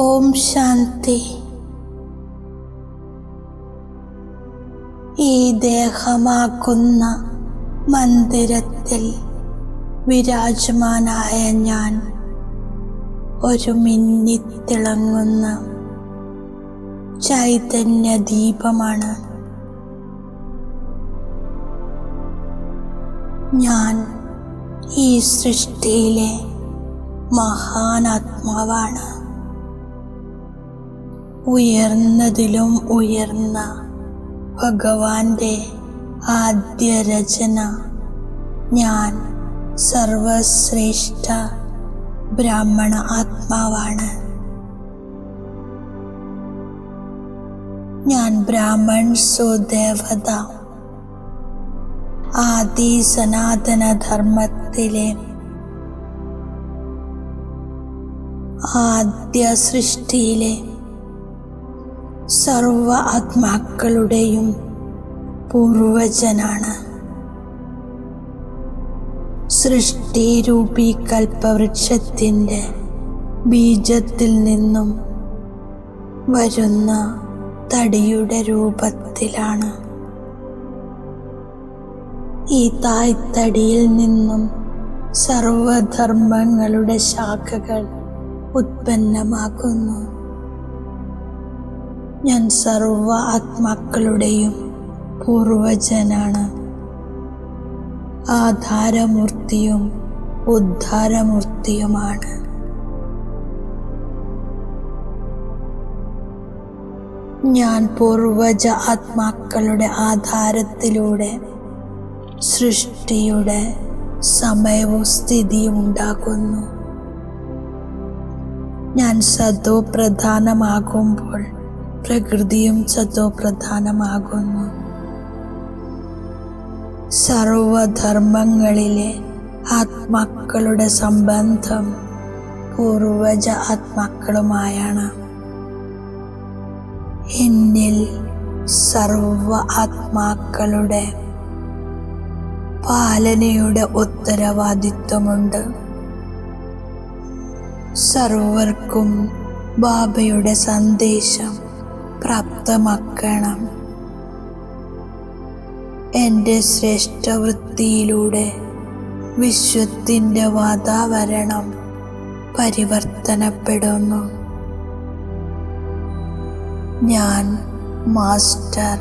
ഓം ശാന്തി. ഈ ദേഹമാക്കുന്ന മന്ദിരത്തിൽ വിരാജമാനായ ഞാൻ ഒരു മിന്നിത്തിളങ്ങുന്ന ചൈതന്യ ദീപമാണ്. ഞാൻ ഈ സൃഷ്ടിയിലെ മഹാനാത്മാവാണ്. ഉയർന്നതിലും ഉയർന്ന ഭഗവാന്റെ ആദ്യ രചന. ഞാൻ സർവശ്രേഷ്ഠ ബ്രാഹ്മണ ആത്മാവാണ്. ഞാൻ ബ്രാഹ്മൺ സുദേവത. ആദി സനാതന ധർമ്മത്തിലെ ആദ്യ സൃഷ്ടിയിലെ സർവ ആത്മാക്കളുടെയും പൂർവജനാണ്. സൃഷ്ടിരൂപി കൽപ്പവൃക്ഷത്തിൻ്റെ ബീജത്തിൽ നിന്നും വരുന്ന തടിയുടെ രൂപത്തിലാണ്. ഈ തായ്തടിയിൽ നിന്നും സർവധർമ്മങ്ങളുടെ ശാഖകൾ ഉത്പന്നമാകുന്നു. ഞാൻ സർവ ആത്മാക്കളുടെയും പൂർവജനാണ്. ആധാരമൂർത്തിയും ഉദ്ധാരമൂർത്തിയുമാണ്. ഞാൻ പൂർവജ ആത്മാക്കളുടെ ആധാരത്തിലൂടെ സൃഷ്ടിയുടെ സമയവും സ്ഥിതിയും ഉണ്ടാക്കുന്നു. ഞാൻ സതോ പ്രധാനമാകുമ്പോൾ പ്രകൃതിയും സതോ പ്രധാനമാകുന്നു. സർവധർമ്മങ്ങളിലെ ആത്മാക്കളുടെ സംബന്ധം പൂർവജ ആത്മാക്കളുമായാണ്. എന്നിൽ സർവ ആത്മാക്കളുടെ പാലനയുടെ ഉത്തരവാദിത്വമുണ്ട്. സർവർക്കും ബാബയുടെ സന്ദേശം പ്രാപ്തമാക്കണം. എൻ്റെ ശ്രേഷ്ഠവൃത്തിയിലൂടെ വിശ്വത്തിൻ്റെ വാതാവരണം പരിവർത്തനപ്പെടുന്നു. ഞാൻ മാസ്റ്റർ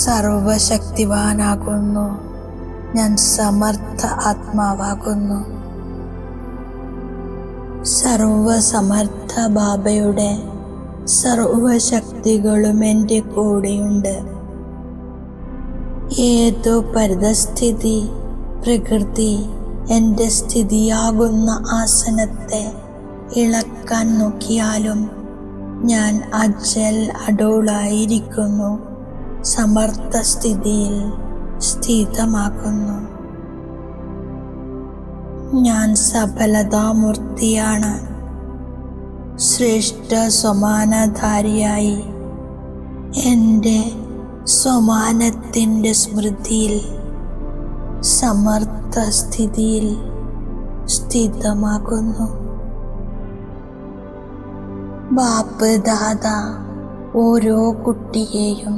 സർവശക്തിവാനാകുന്നു. ഞാൻ സമർത്ഥ ആത്മാവാകുന്നു. സർവസമർത്ഥ ബാബയുടെ സർവശക്തികളും എൻ്റെ കൂടെയുണ്ട്. ഏതോ പരിതസ്ഥിതി പ്രകൃതി എൻ്റെ സ്ഥിതിയാകുന്ന ആസനത്തെ ഇളക്കാൻ നോക്കിയാലും ഞാൻ അജൽ അടോളായിരിക്കുന്നു. സമർത്ഥ സ്ഥിതിയിൽ സ്ഥിതമാക്കുന്നു. ഞാൻ സഫലതാമൂർത്തിയാണ്. ശ്രേഷ്ഠ സമാനധാരിയായി എൻ്റെ സമാനത്തിൻ്റെ സ്മൃതിയിൽ സമർത്ഥ സ്ഥിതിയിൽ സ്ഥിതമാകുന്നു. ബാപ്പ് ദാദ ഓരോ കുട്ടിയെയും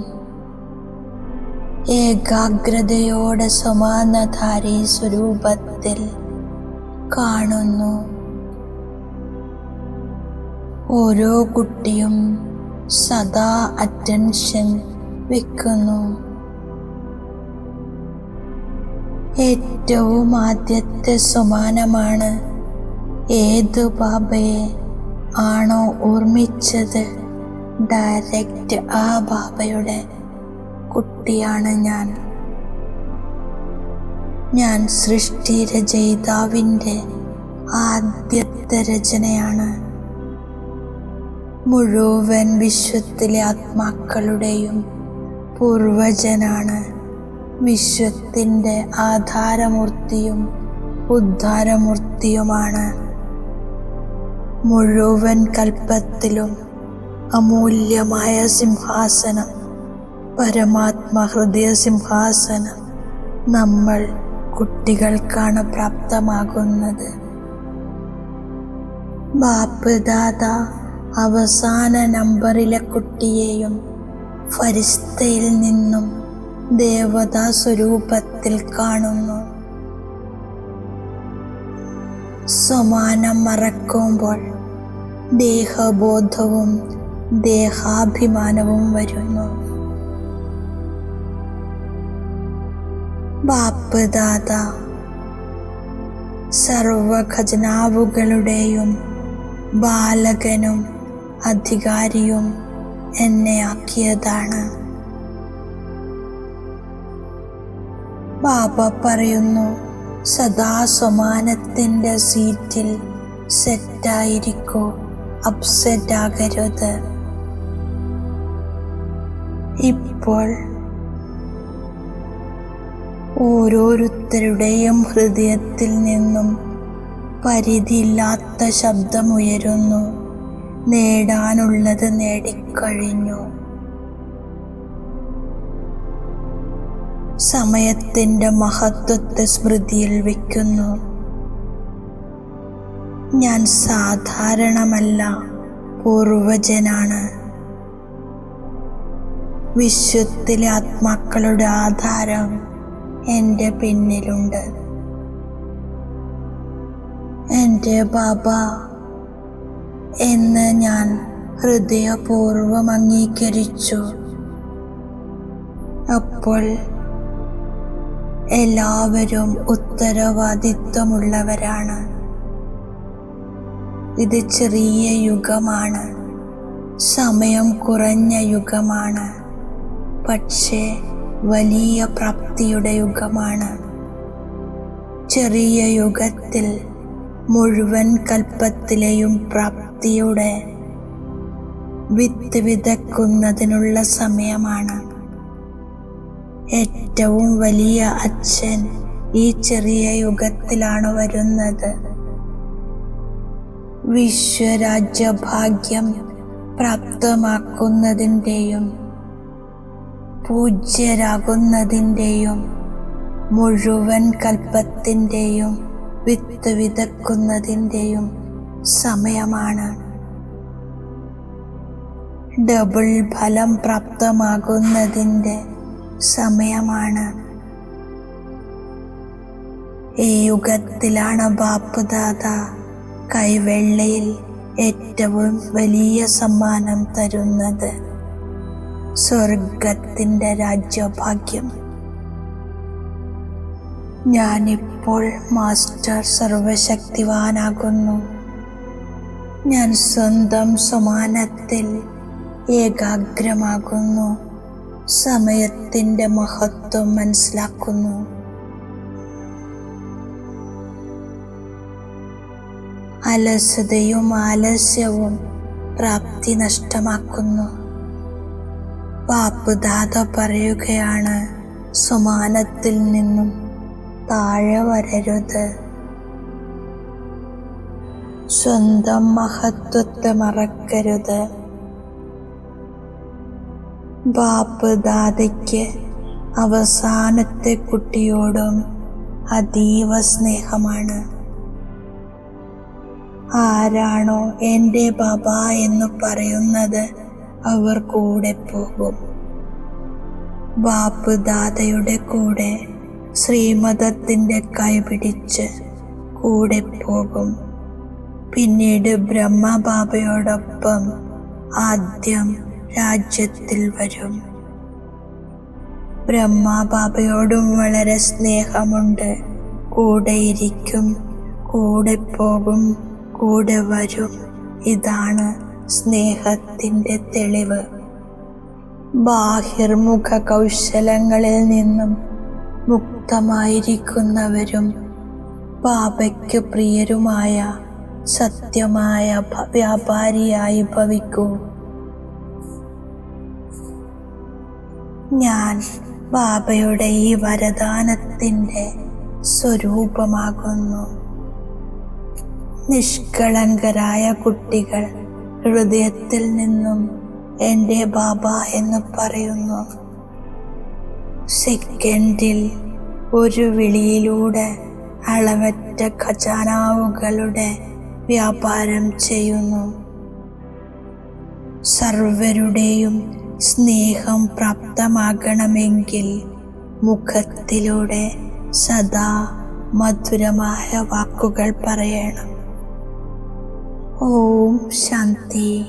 ഏകാഗ്രതയോടെ സമാനധാരി സ്വരൂപത്തിൽ കാണുന്നു. ഓരോ കുട്ടിയും സദാ അറ്റൻഷൻ വെക്കുന്നു. ഏറ്റവും ആദ്യത്തെ സമാനമാണ്. ഏത് ബാബയെ ആണോ ഓർമ്മിച്ചത് ഡയറക്റ്റ് ആ ബാബയുടെ കുട്ടിയാണ് ഞാൻ. ഞാൻ സൃഷ്ടി രചയിതാവിൻ്റെ ആദ്യത്തെ രചനയാണ്. മുഴുവൻ വിശ്വത്തിലെ ആത്മാക്കളുടെയും പൂർവജനാണ്. വിശ്വത്തിൻ്റെ ആധാരമൂർത്തിയും ഉദ്ധാരമൂർത്തിയുമാണ്. മുഴുവൻ കൽപ്പത്തിലും അമൂല്യമായ സിംഹാസനം, പരമാത്മ ഹൃദയ സിംഹാസനം നമ്മൾ കുട്ടികൾക്കാണ് പ്രാപ്തമാകുന്നത്. ബാപ്പ് ദാദ അവസാന നമ്പറിലെ കുട്ടിയെയും ഫരിസ്തയിൽ നിന്നും ദേവതാ സ്വരൂപത്തിൽ കാണുന്നു. സ്വമാനം മറക്കുമ്പോൾ ദേഹബോധവും ദേഹാഭിമാനവും വരുന്നു. ബാപ്പ് ദാദ സർവ ഖജനാവുകളുടെയും ബാലകനും അധികാരിയും എന്നെ ആക്കിയതാണ്. ബാബ പറയുന്നു, സദാ സ്വമാനത്തിൻ്റെ സീറ്റിൽ സെറ്റായിരിക്കൂ, അപ്സെറ്റ് ആകരുത്. ഇപ്പോൾ ഓരോരുത്തരുടെയും ഹൃദയത്തിൽ നിന്നും പരിധിയില്ലാത്ത ശബ്ദമുയരുന്നു. നേടാനുള്ളത് നേടിക്കഴിഞ്ഞു. സമയത്തിൻ്റെ മഹത്വത്തെ സ്മൃതിയിൽ വയ്ക്കുന്നു. ഞാൻ സാധാരണമല്ല, പൂർവജനാണ്. വിശ്വത്തിലെ ആത്മാക്കളുടെ ആധാരം എൻ്റെ പിന്നിലുണ്ട്. എൻ്റെ ബാബ എന്ന് ഞാൻ ഹൃദയപൂർവ്വം അംഗീകരിച്ചു. അപ്പോൾ എല്ലാവരും ഉത്തരവാദിത്വമുള്ളവരാണ്. ഇത് ചെറിയ യുഗമാണ്, സമയം കുറഞ്ഞ യുഗമാണ്, പക്ഷേ വലിയ പ്രാപ്തിയുടെ യുഗമാണ്. ചെറിയ യുഗത്തിൽ മുഴുവൻ കൽപ്പത്തിലെയും പ്രാപ്തിയുടെ വിത്ത് വിതയ്ക്കുന്നതിനുള്ള സമയമാണ്. ഏറ്റവും വലിയ അച്ഛൻ ഈ ചെറിയ യുഗത്തിലാണ് വരുന്നത്. വിശ്വരാജ്യഭാഗ്യം പ്രാപ്തമാക്കുന്നതിൻ്റെയും പൂജ്യരാകുന്നതിൻ്റെയും മുഴുവൻ കൽപ്പത്തിൻ്റെയും വിത്ത് വിതയ്ക്കുന്നതിൻ്റെയും സമയമാണ്. ഡബിൾ ഫലം പ്രാപ്തമാകുന്നതിൻ്റെ സമയമാണ്. ഈ യുഗത്തിലാണ് ബാപ്പ് ദാദ കൈവെള്ളയിൽ ഏറ്റവും വലിയ സമ്മാനം തരുന്നത്, സ്വർഗത്തിൻ്റെ രാജ്യഭാഗ്യം. ഞാനിപ്പോൾ മാസ്റ്റർ സർവശക്തിവാനാകുന്നു. ഞാൻ സ്വന്തം സമാനത്തിൽ ഏകാഗ്രമാകുന്നു. സമയത്തിൻ്റെ മഹത്വം മനസ്സിലാക്കുന്നു. അലസതയും ആലസ്യവും പ്രാപ്തി നഷ്ടമാക്കുന്നു. ബാപ്പ് ദാദ പറയുകയാണ്, സമാനത്തിൽ നിന്നും താഴെ വരരുത്. സ്വന്തം മഹത്വത്തെ മറക്കരുത്. ബാപ്പ് ദാദയ്ക്ക് അവസാനത്തെ കുട്ടിയോടും അതീവ സ്നേഹമാണ്. ആരാണോ എൻ്റെ ബാബ എന്ന് പറയുന്നത് അവർ കൂടെ പോകും. ബാപ്പ് ദാദയുടെ കൂടെ ശ്രീമതത്തിൻ്റെ കൈപിടിച്ച് കൂടെ പോകും. പിന്നീട് ബ്രഹ്മബാബയോടൊപ്പം ആദ്യം രാജ്യത്തിൽ വരും. ബ്രഹ്മബാബയോടും വളരെ സ്നേഹമുണ്ട്. കൂടെയിരിക്കും, കൂടെ പോകും, കൂടെ വരും. ഇതാണ് സ്നേഹത്തിൻ്റെ തെളിവ്. ബാഹിർമുഖ കൗശലങ്ങളിൽ നിന്നും മുക്തമായിരിക്കുന്നവരും ബാബയ്ക്ക് പ്രിയരുമായ സത്യമായ വ്യാപാരിയായി ഭവിക്കൂ. ഞാൻ ബാബയുടെ ഈ വരദാനത്തിൻ്റെ സ്വരൂപമാകുന്നു. നിഷ്കളങ്കരായ കുട്ടികൾ ഹൃദയത്തിൽ നിന്നും എൻ്റെ ബാബ എന്ന് പറയുന്നു. സെക്കൻഡിൽ ഒരു വിളിയിലൂടെ അളവറ്റ ഖജാനാവുകളുടെ വ്യാപാരം ചെയ്യുന്നു. സർവരുടെയും സ്നേഹം പ്രാപ്തമാകണമെങ്കിൽ മുഖത്തിലൂടെ സദാ മധുരമായ വാക്കുകൾ പറയണം. ഓം ശാന്തി.